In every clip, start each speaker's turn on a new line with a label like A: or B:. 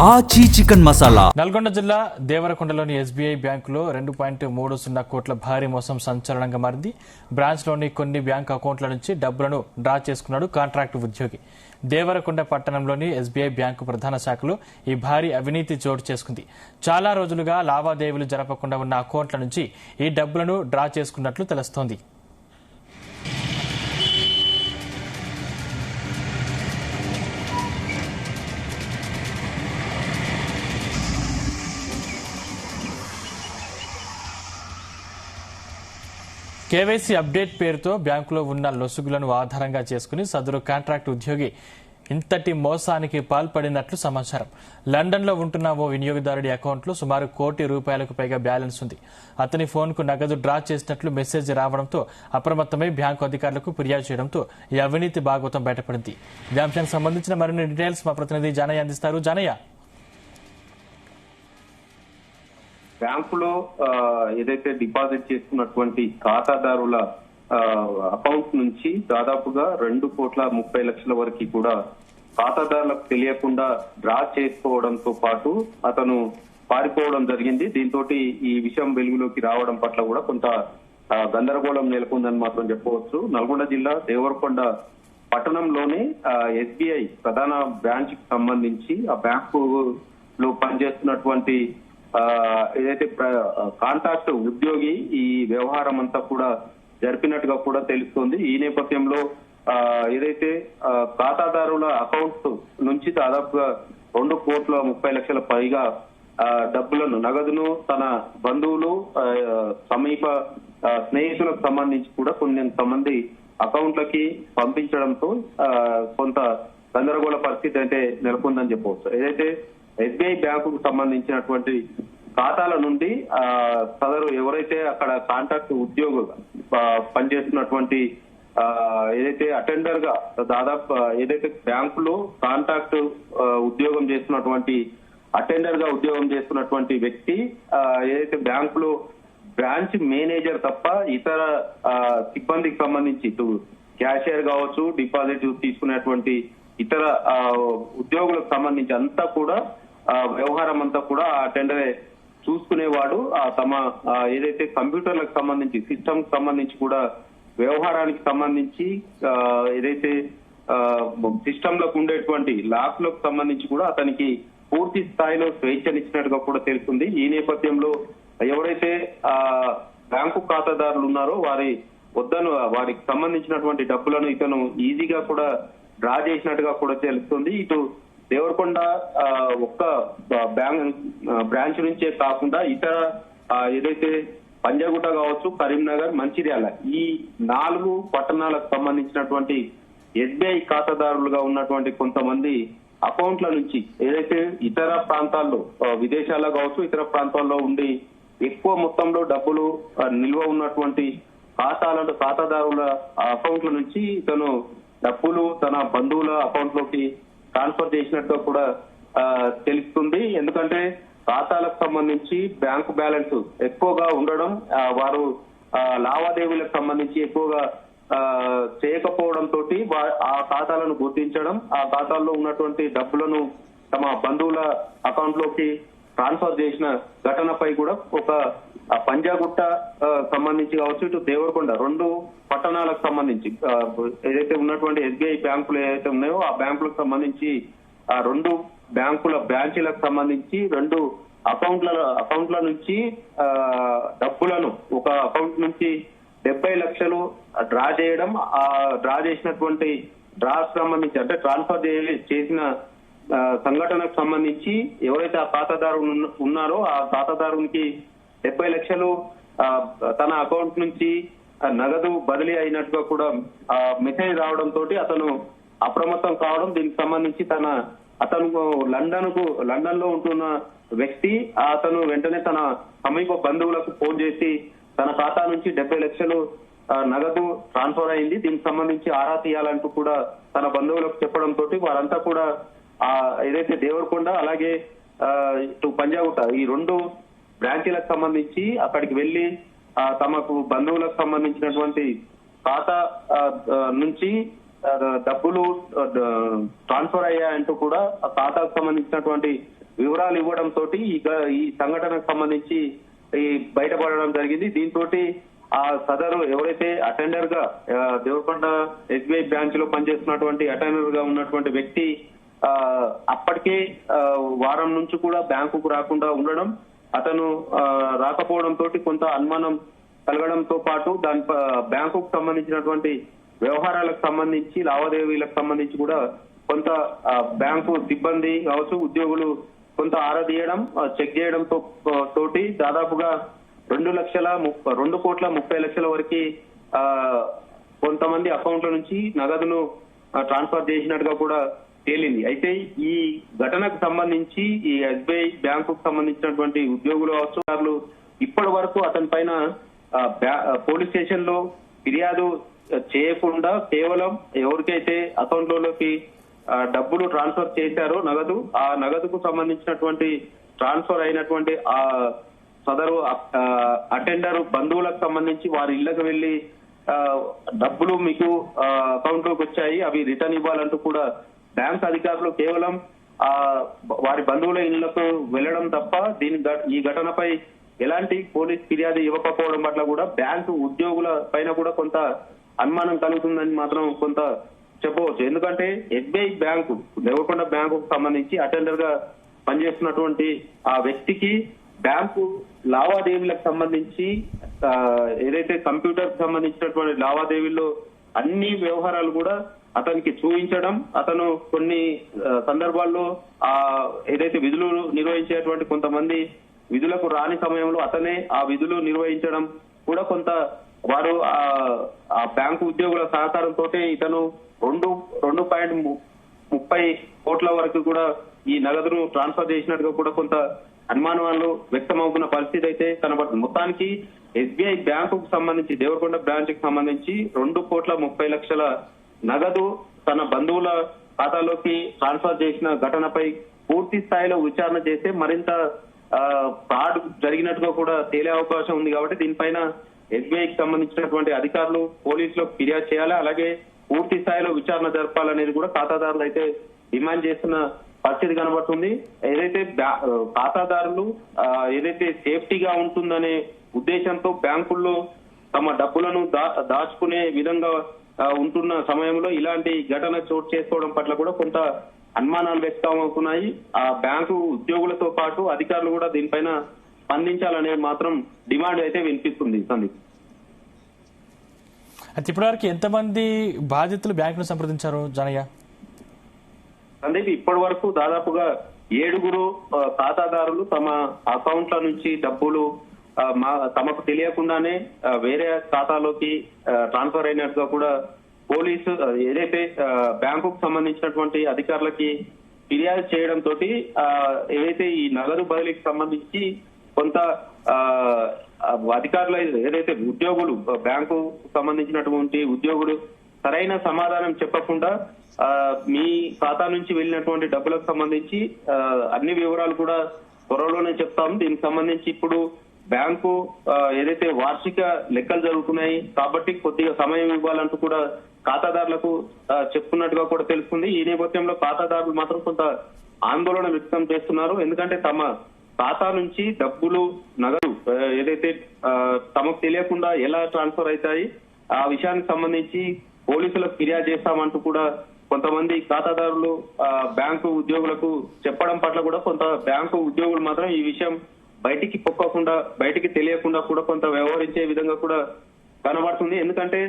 A: ఆచి చికెన్ మసాలా.
B: నల్గొండ జిల్లా దేవరకొండలోని ఎస్బీఐ బ్యాంకులో 2.30 కోట్ల భారీ మోసం సంచలనంగా మారింది. బ్రాంచ్లోని కొన్ని బ్యాంకు అకౌంట్ల నుంచి డబ్బులను డ్రా చేసుకున్నాడు కాంట్రాక్టు ఉద్యోగి. దేవరకొండ పట్టణంలోని ఎస్బీఐ బ్యాంకు ప్రధాన శాఖలో ఈ భారీ అవినీతి చోటు చేసుకుంది. చాలా రోజులుగా లావాదేవీలు జరపకుండా ఉన్న అకౌంట్ల నుంచి ఈ డబ్బులను డ్రా చేసుకున్నట్లు తెలుస్తోంది. కేవైసీ అప్డేట్ పేరుతో బ్యాంకులో ఉన్న లొసుగులను ఆధారంగా చేసుకుని సదరు కాంట్రాక్ట్ ఉద్యోగి ఇంతటి మోసానికి పాల్పడినట్లు సమాచారం. లండన్లో ఉంటున్న ఓ వినియోగదారుడి అకౌంట్లో సుమారు ₹1 కోటి పైగా బ్యాలెన్స్ ఉంది. అతని ఫోన్కు నగదు డ్రా చేసినట్లు మెసేజ్ రావడంతో అప్రమత్తమై బ్యాంకు అధికారులకు ఫిర్యాదు చేయడంతో ఈ అవినీతి భాగవతం బయటపడింది. ఈ అంశానికి సంబంధించిన మరిన్ని డీటెయిల్స్ మా ప్రతినిధి జానయ్య అందిస్తారు. జానయ్య,
C: బ్యాంకులో ఏదైతే డిపాజిట్ చేసుకున్నటువంటి ఖాతాదారుల అకౌంట్ నుంచి దాదాపుగా ₹2.30 కోట్ల వరకు కూడా ఖాతాదారులకు తెలియకుండా డ్రా చేసుకోవడంతో పాటు అతను పారిపోవడం జరిగింది. దీంతో ఈ విషయం వెలుగులోకి రావడం పట్ల కూడా కొంత గందరగోళం నెలకొందని మాత్రం చెప్పవచ్చు. నల్గొండ జిల్లా దేవరకొండ పట్టణంలోని ఎస్బీఐ ప్రధాన బ్రాంచ్ కి సంబంధించి ఆ బ్యాంకు లో పనిచేస్తున్నటువంటి ఏదైతే కాంట్రాక్ట్ ఉద్యోగి ఈ వ్యవహారం అంతా కూడా జరిపినట్టుగా కూడా తెలుస్తోంది. ఈ నేపథ్యంలో ఏదైతే ఖాతాదారుల అకౌంట్ నుంచి దాదాపుగా ₹2.30 కోట్ల పైగా డబ్బులను నగదును తన బంధువులు సమీప స్నేహితులకు సంబంధించి కూడా కొంతమంది అకౌంట్లకి పంపించడంతో కొంత గందరగోళ పరిస్థితి అయితే నెలకొందని చెప్పవచ్చు. ఏదైతే ఎస్బీఐ బ్యాంకుకు సంబంధించినటువంటి ఖాతాల నుండి సదరు ఎవరైతే అక్కడ కాంట్రాక్ట్ ఉద్యోగులు పనిచేస్తున్నటువంటి ఏదైతే అటెండర్ గా దాదాపు ఏదైతే బ్యాంకులో కాంట్రాక్ట్ ఉద్యోగం చేస్తున్నటువంటి అటెండర్ గా ఉద్యోగం చేస్తున్నటువంటి వ్యక్తి ఏదైతే బ్యాంకులో బ్రాంచ్ మేనేజర్ తప్ప ఇతర సిబ్బందికి సంబంధించి ఇటు క్యాషియర్ కావచ్చు, డిపాజిట్ తీసుకునేటువంటి ఇతర ఉద్యోగులకు సంబంధించి అంతా కూడా వ్యవహారం అంతా కూడా ఆ టెండరే చూసుకునేవాడు. తమ ఏదైతే కంప్యూటర్లకు సంబంధించి సిస్టమ్ కి సంబంధించి కూడా వ్యవహారానికి సంబంధించి ఏదైతే సిస్టమ్ లకు ఉండేటువంటి లాక్ లకు సంబంధించి కూడా అతనికి పూర్తి స్థాయిలో స్వేచ్ఛనిచ్చినట్టుగా కూడా తెలుస్తుంది. ఈ నేపథ్యంలో ఎవరైతే బ్యాంకు ఖాతాదారులు ఉన్నారో వారికి సంబంధించినటువంటి డబ్బులను ఇతను ఈజీగా కూడా డ్రా చేసినట్టుగా కూడా తెలుస్తుంది. ఇటు దేవరకొండ ఒక్క బ్రాంచ్ నుంచే కాకుండా ఇతర ఏదైతే పంజాగుట్ట కావచ్చు, కరీంనగర్, మంచిర్యాల ఈ 4 పట్టణాలకు సంబంధించినటువంటి ఎస్బీఐ ఖాతాదారులుగా ఉన్నటువంటి కొంతమంది అకౌంట్ల నుంచి ఏదైతే ఇతర ప్రాంతాల్లో విదేశాల్లో కావచ్చు ఇతర ప్రాంతాల్లో ఉండి ఎక్కువ మొత్తంలో డబ్బులు నిల్వ ఉన్నటువంటి ఖాతాదారుల అకౌంట్ల నుంచి ఇతను డబ్బులు తన బంధువుల అకౌంట్ లోకి ట్రాన్స్ఫర్ చేసినట్టు కూడా తెలుస్తుంది. ఎందుకంటే ఖాతాలకు సంబంధించి బ్యాంకు బ్యాలెన్స్ ఎక్కువగా ఉండడం, వారు లావాదేవీలకు సంబంధించి ఎక్కువగా చేయకపోవడంతో ఆ ఖాతాలను గుర్తించడం, ఆ ఖాతాల్లో ఉన్నటువంటి డబ్బులను తమ బంధువుల అకౌంట్ లోకి ట్రాన్స్ఫర్ చేసిన ఘటనపై కూడా ఒక పంజాగుట్ట సంబంధించి కావచ్చు, ఇటు దేవరకొండ 2 పట్టణాలకు సంబంధించి ఏదైతే ఉన్నటువంటి ఎస్బీఐ బ్యాంకులు ఏదైతే ఉన్నాయో ఆ బ్యాంకులకు సంబంధించి ఆ 2 బ్యాంకుల బ్రాంచీలకు సంబంధించి 2 అకౌంట్ల నుంచి డబ్బులను ఒక అకౌంట్ నుంచి 70 లక్షలు డ్రా చేయడం, ఆ డ్రా చేసినటువంటి డ్రాకు సంబంధించి అంటే ట్రాన్స్ఫర్ చేసిన సంఘటనకు సంబంధించి ఎవరైతే ఆ ఖాతాదారు ఉన్నారో ఆ ఖాతాదారునికి 70 లక్షలు తన అకౌంట్ నుంచి నగదు బదిలీ అయినట్టుగా కూడా మెసేజ్ రావడంతో అతను అప్రమత్తం కావడం, దీనికి సంబంధించి అతను లండన్ లో ఉంటున్న వ్యక్తి అతను వెంటనే తన సమీప బంధువులకు ఫోన్ చేసి తన ఖాతా నుంచి 70 లక్షలు నగదు ట్రాన్స్ఫర్ అయింది, దీనికి సంబంధించి ఆరా తీయాలంటూ కూడా తన బంధువులకు చెప్పడంతో వారంతా కూడా ఏదైతే దేవరకొండ అలాగే ఇటు పంజాగుట్ట ఈ 2 బ్రాంచీలకు సంబంధించి అక్కడికి వెళ్లి తమకు బంధువులకు సంబంధించినటువంటి ఖాతా నుంచి డబ్బులు ట్రాన్స్ఫర్ అయ్యాయంటూ కూడా ఆ ఖాతాకు సంబంధించినటువంటి వివరాలు ఇవ్వడం తోటి ఈ సంఘటనకు సంబంధించి ఈ బయటపడడం జరిగింది. దీంతో ఆ సదరు ఎవరైతే అటెండర్ గా దేవరకొండ ఎస్బీఐ బ్రాంచ్ లో పనిచేస్తున్నటువంటి అటెండర్ గా ఉన్నటువంటి వ్యక్తి అప్పటికే వారం నుంచి కూడా బ్యాంకుకు రాకుండా ఉండడం, అతను రాకపోవడం తోటి కొంత అనుమానం కలగడంతో పాటు దాని బ్యాంకుకు సంబంధించినటువంటి వ్యవహారాలకు సంబంధించి లావాదేవీలకు సంబంధించి కూడా కొంత బ్యాంకు సిబ్బంది కావచ్చు ఉద్యోగులు కొంత ఆరా తీయడం చెక్ చేయడంతో తోటి దాదాపుగా 2,30,00,000 వరకు కొంతమంది అకౌంట్ల నుంచి నగదును ట్రాన్స్ఫర్ చేసినట్టుగా కూడా తేలింది. అయితే ఈ ఘటనకు సంబంధించి ఈ ఎస్బీఐ బ్యాంకుకు సంబంధించినటువంటి ఉద్యోగులు కావచ్చు ఇప్పటి వరకు అతని పైన పోలీస్ స్టేషన్ లో ఫిర్యాదు చేయకుండా కేవలం ఎవరికైతే అకౌంట్లలోకి డబ్బులు ట్రాన్స్ఫర్ చేశారో ఆ నగదుకు సంబంధించినటువంటి ట్రాన్స్ఫర్ అయినటువంటి ఆ సదరు అటెండర్ బంధువులకు సంబంధించి వారి ఇళ్లకు వెళ్లి డబ్బులు మీకు అకౌంట్ లోకి వచ్చాయి, అవి రిటర్న్ ఇవ్వాలంటూ కూడా బ్యాంక్ అధికారులు కేవలం వారి బంధువుల ఇళ్లకు వెళ్లడం తప్ప ఈ ఘటనపై ఎలాంటి పోలీస్ ఫిర్యాదు ఇవ్వకపోవడం పట్ల కూడా బ్యాంకు ఉద్యోగుల పైన కూడా కొంత అనుమానం కలుగుతుందని మాత్రం కొంత చెప్పవచ్చు. ఎందుకంటే ఎస్బీఐ బ్యాంకు దేవరకొండ బ్యాంకుకు సంబంధించి అటెండర్ గా పనిచేస్తున్నటువంటి ఆ వ్యక్తికి బ్యాంకు లావాదేవీలకు సంబంధించి ఏదైతే కంప్యూటర్ సంబంధించినటువంటి లావాదేవీల్లో అన్ని వ్యవహారాలు కూడా అతనికి చూపించడం, అతను కొన్ని సందర్భాల్లో ఏదైతే విధులు నిర్వహించేటువంటి కొంతమంది విధులకు రాని సమయంలో అతనే ఆ విధులు నిర్వహించడం కూడా కొంత వారు ఆ బ్యాంకు ఉద్యోగుల సహకారంతో ఇతను 2.30 కోట్ల వరకు కూడా ఈ నగదును ట్రాన్స్ఫర్ చేసినట్టుగా కూడా కొంత అనుమానాలు వ్యక్తమవుతున్న పరిస్థితి అయితే కనబడుతుంది. మొత్తానికి ఎస్బీఐ బ్యాంకుకు సంబంధించి దేవరకొండ బ్రాంచ్ కి సంబంధించి 2,30,00,000 నగదు తన బంధువుల ఖాతాలోకి ట్రాన్స్ఫర్ చేసిన ఘటనపై పూర్తి స్థాయిలో విచారణ చేస్తే మరింత ఫ్రాడ్ జరిగినట్టుగా కూడా తేలే అవకాశం ఉంది. కాబట్టి దీనిపైన ఎస్బీఐకి సంబంధించినటువంటి అధికారులు పోలీసులకు ఫిర్యాదు చేయాలి, అలాగే పూర్తి స్థాయిలో విచారణ జరపాలనేది కూడా ఖాతాదారులు అయితే డిమాండ్ చేస్తున్న పరిస్థితి కనబడుతుంది. ఏదైతే ఖాతాదారులు ఏదైతే సేఫ్టీగా ఉంటుందనే ఉద్దేశంతో బ్యాంకుల్లో తమ డబ్బులను దాచుకునే విధంగా ఉంటున్న సమయంలో ఇలాంటి ఘటన చోటు చేసుకోవడం పట్ల కూడా కొంత అనుమానాలు వ్యక్తమవుతున్నాయి. ఆ బ్యాంకు ఉద్యోగులతో పాటు అధికారులు కూడా దీనిపైన స్పందించాలనే మాత్రం డిమాండ్ అయితే వినిపిస్తుంది. సందీప్,
B: అయితే ఇప్పటివరకు ఎంతమంది బాధితులు బ్యాంకును సంప్రదించారు జానయ్య?
C: సందీప్, ఇప్పటి వరకు దాదాపుగా 7 ఖాతాదారులు తమ అకౌంట్ల నుంచి డబ్బులు తమకు తెలియకుండానే వేరే ఖాతాలోకి ట్రాన్స్ఫర్ అయినట్టుగా కూడా పోలీసు ఏదైతే బ్యాంకుకు సంబంధించినటువంటి అధికారులకి ఫిర్యాదు చేయడం తోటి ఏదైతే ఈ నగదు బదిలీకి సంబంధించి కొంత అధికారులు ఏదైతే ఉద్యోగులు బ్యాంకు సంబంధించినటువంటి ఉద్యోగులు సరైన సమాధానం చెప్పకుండా మీ ఖాతా నుంచి వెళ్ళినటువంటి డబ్బులకు సంబంధించి అన్ని వివరాలు కూడా త్వరలోనే చెప్తాం. దీనికి సంబంధించి ఇప్పుడు బ్యాంకు ఏదైతే వార్షిక లెక్కలు జరుగుతున్నాయి కాబట్టి కొద్దిగా సమయం ఇవ్వాలంటూ కూడా ఖాతాదారులకు చెప్తున్నట్టుగా కూడా తెలుస్తుంది. ఈ నేపథ్యంలో ఖాతాదారులు మాత్రం కొంత ఆందోళన వ్యక్తం చేస్తున్నారు. ఎందుకంటే తమ ఖాతా నుంచి డబ్బులు నగదు ఏదైతే తమకు తెలియకుండా ఎలా ట్రాన్స్ఫర్ అవుతాయి ఆ విషయానికి సంబంధించి పోలీసులకు ఫిర్యాదు చేస్తామంటూ కూడా కొంతమంది ఖాతాదారులు బ్యాంకు ఉద్యోగులకు చెప్పడం పట్ల కూడా కొంత బ్యాంకు ఉద్యోగులు మాత్రం ఈ విషయం బయటికి పొక్కకుండా బయటికి తెలియకుండా కూడా కొంత వ్యవహరించే విధంగా కూడా కనబడుతుంది. ఎందుకంటే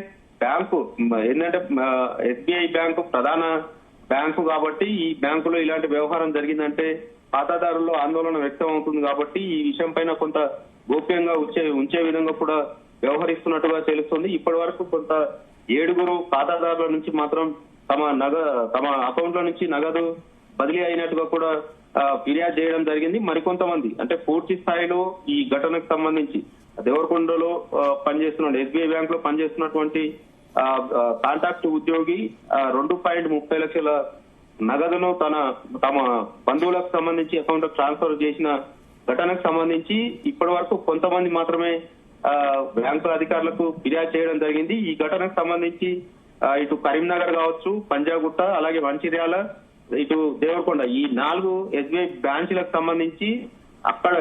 C: బ్యాంకు ఏంటంటే ఎస్బీఐ బ్యాంకు ప్రధాన బ్యాంకు కాబట్టి ఈ బ్యాంకులో ఇలాంటి వ్యవహారం జరిగిందంటే ఖాతాదారుల్లో ఆందోళన వ్యక్తం అవుతుంది. కాబట్టి ఈ విషయం పైన కొంత గోప్యంగా ఉంచే విధంగా కూడా వ్యవహరిస్తున్నట్టుగా తెలుస్తుంది. ఇప్పటి వరకు కొంత 7 ఖాతాదారుల నుంచి మాత్రం తమ అకౌంట్ల నుంచి నగదు బదిలీ అయినట్టుగా కూడా ఫిర్యాదు చేయడం జరిగింది. మరికొంతమంది అంటే పూర్తి స్థాయిలో ఈ ఘటనకు సంబంధించి దేవరకొండలో పనిచేస్తున్న ఎస్బీఐ బ్యాంక్ లో పనిచేస్తున్నటువంటి కాంట్రాక్ట్ ఉద్యోగి 2.30 నగదును తమ బంధువులకు సంబంధించి అకౌంట్ ట్రాన్స్ఫర్ చేసిన ఘటనకు సంబంధించి ఇప్పటి వరకు కొంతమంది మాత్రమే బ్యాంకు అధికారులకు ఫిర్యాదు చేయడం జరిగింది. ఈ ఘటనకు సంబంధించి ఇటు కరీంనగర్ కావచ్చు, పంజాగుట్ట, అలాగే మంచిర్యాల, ఇటు దేవరకొండ ఈ 4 ఎస్బీఐ బ్రాంచ్లకు సంబంధించి అక్కడ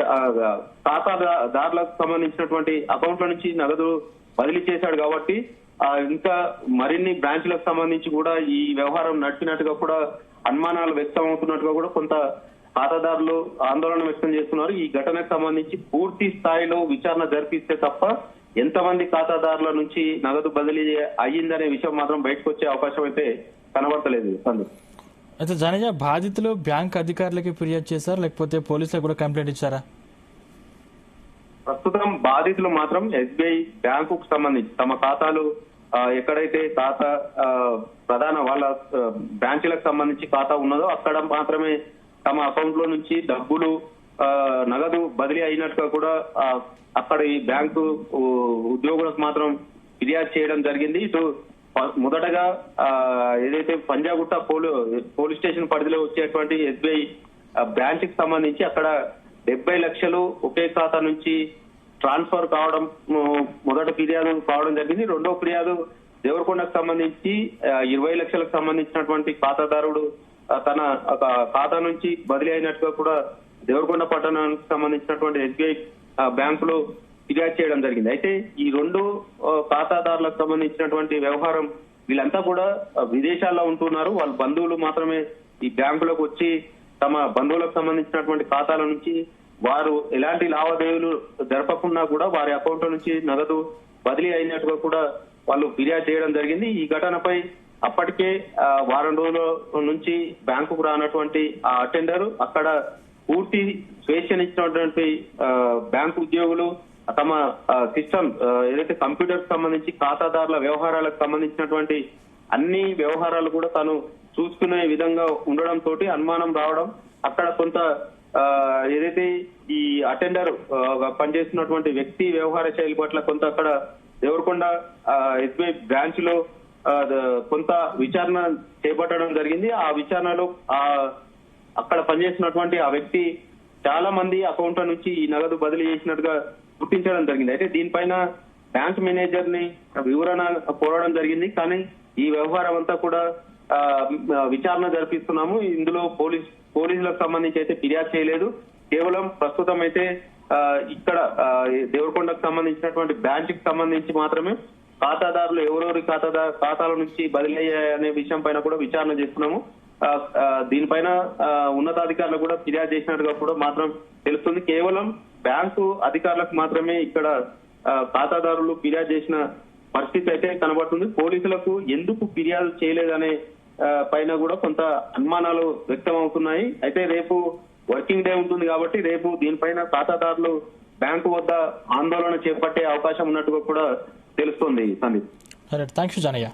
C: ఖాతాదారులకు సంబంధించినటువంటి అకౌంట్ల నుంచి నగదు బదిలీ చేశాడు కాబట్టి ఇంకా మరిన్ని బ్రాంచ్లకు సంబంధించి కూడా ఈ వ్యవహారం నడిపినట్టుగా కూడా అనుమానాలు వ్యక్తం అవుతున్నట్టుగా కూడా కొంత ఖాతాదారులు ఆందోళన వ్యక్తం చేస్తున్నారు. ఈ ఘటనకు సంబంధించి పూర్తి స్థాయిలో విచారణ జరిపిస్తే తప్ప ఎంతమంది ఖాతాదారుల నుంచి నగదు బదిలీ అయ్యిందనే విషయం మాత్రం బయటకు వచ్చే అవకాశం అయితే కనబడతలేదు.
B: అయితే జనయ్య, బాధితులు బ్యాంక్ అధికారులకి ఫిర్యాదు చేశారు లేకపోతే పోలీసులకు కూడా కంప్లైంట్ ఇచ్చారా?
C: ప్రస్తుతం బాధితులు మాత్రం ఎస్బీఐ బ్యాంకుకు సంబంధించి తమ ఖాతాలు ఎక్కడైతే ఖాతా ప్రధాన వాళ్ళ బ్రాంచ్లకు సంబంధించి ఖాతా ఉన్నదో అక్కడ మాత్రమే తమ అకౌంట్ లో నుంచి డబ్బులు నగదు బదిలీ అయినట్టుగా కూడా అక్కడ ఈ బ్యాంకు ఉద్యోగులకు మాత్రం ఫిర్యాదు చేయడం జరిగింది. ఇటు మొదటగా ఏదైతే పంజాగుట్ట పోలీస్ స్టేషన్ పరిధిలో వచ్చేటువంటి ఎస్బీఐ బ్రాంచ్ కి సంబంధించి అక్కడ 70 లక్షలు ఒకే ఖాతా నుంచి ట్రాన్స్ఫర్ కావడం మొదటి ఫిర్యాదు కావడం జరిగింది. రెండో ఫిర్యాదు దేవరకొండకు సంబంధించి 20 లక్షలకు సంబంధించినటువంటి ఖాతాదారుడు తన ఖాతా నుంచి బదిలీ అయినట్టుగా కూడా దేవరకొండ పట్టణానికి సంబంధించినటువంటి ఎస్బీఐ బ్యాంకులో ఫిర్యాదు చేయడం జరిగింది. అయితే ఈ 2 ఖాతాదారులకు సంబంధించినటువంటి వ్యవహారం వీళ్ళంతా కూడా విదేశాల్లో ఉంటున్నారు. వాళ్ళ బంధువులు మాత్రమే ఈ బ్యాంకులకు వచ్చి తమ బంధువులకు సంబంధించినటువంటి ఖాతాల నుంచి వారు ఎలాంటి లావాదేవీలు జరపకుండా కూడా వారి అకౌంట్ నుంచి నగదు బదిలీ అయినట్టుగా కూడా వాళ్ళు ఫిర్యాదు చేయడం జరిగింది. ఈ ఘటనపై అప్పటికే వారం రోజుల నుంచి బ్యాంకుకు రానటువంటి ఆ అటెండర్ అక్కడ పూర్తి స్వేచ్ఛనిచ్చినటువంటి బ్యాంకు ఉద్యోగులు తమ సిస్టమ్ ఏదైతే కంప్యూటర్ కి సంబంధించి ఖాతాదారుల వ్యవహారాలకు సంబంధించినటువంటి అన్ని వ్యవహారాలు కూడా తను చూసుకునే విధంగా ఉండడంతో అనుమానం రావడం అక్కడ కొంత ఏదైతే ఈ అటెండర్ పనిచేస్తున్నటువంటి వ్యక్తి వ్యవహార శైలి పట్ల కొంత అక్కడ దేవరకొండ ఎస్బీఐ బ్రాంచ్ లో కొంత విచారణ చేపట్టడం జరిగింది. ఆ విచారణలో అక్కడ పనిచేస్తున్నటువంటి ఆ వ్యక్తి చాలా మంది అకౌంట్ల నుంచి ఈ నగదు బదిలీ చేసినట్టుగా గుర్తించడం జరిగింది. అయితే దీనిపైన బ్యాంక్ మేనేజర్ ని వివరణ కోరడం జరిగింది. కానీ ఈ వ్యవహారం అంతా కూడా విచారణ జరిపిస్తున్నాము, ఇందులో పోలీసులకు సంబంధించి అయితే ఫిర్యాదు చేయలేదు. కేవలం ప్రస్తుతం అయితే ఇక్కడ దేవరకొండకు సంబంధించినటువంటి బ్రాంచ్ కి సంబంధించి మాత్రమే ఖాతాదారులు ఎవరెవరి ఖాతాల నుంచి బదిలీ అయ్యాయనే విషయం పైన కూడా విచారణ చేస్తున్నాము. దీనిపైన ఉన్నతాధికారులు కూడా ఫిర్యాదు చేసినట్టుగా కూడా మాత్రం తెలుస్తుంది. కేవలం బ్యాంకు అధికారులకు మాత్రమే ఇక్కడ ఖాతాదారులు ఫిర్యాదు చేసిన పరిస్థితి అయితే కనబడుతుంది. పోలీసులకు ఎందుకు ఫిర్యాదు చేయలేదనే పైన కూడా కొంత అనుమానాలు వ్యక్తం అవుతున్నాయి. అయితే రేపు వర్కింగ్ డే ఉంటుంది కాబట్టి రేపు దీనిపైన ఖాతాదారులు బ్యాంకు వద్ద ఆందోళన చేపట్టే అవకాశం ఉన్నట్టుగా కూడా తెలుస్తోంది. సందీప్,
B: థ్యాంక్స్ జానయ్య.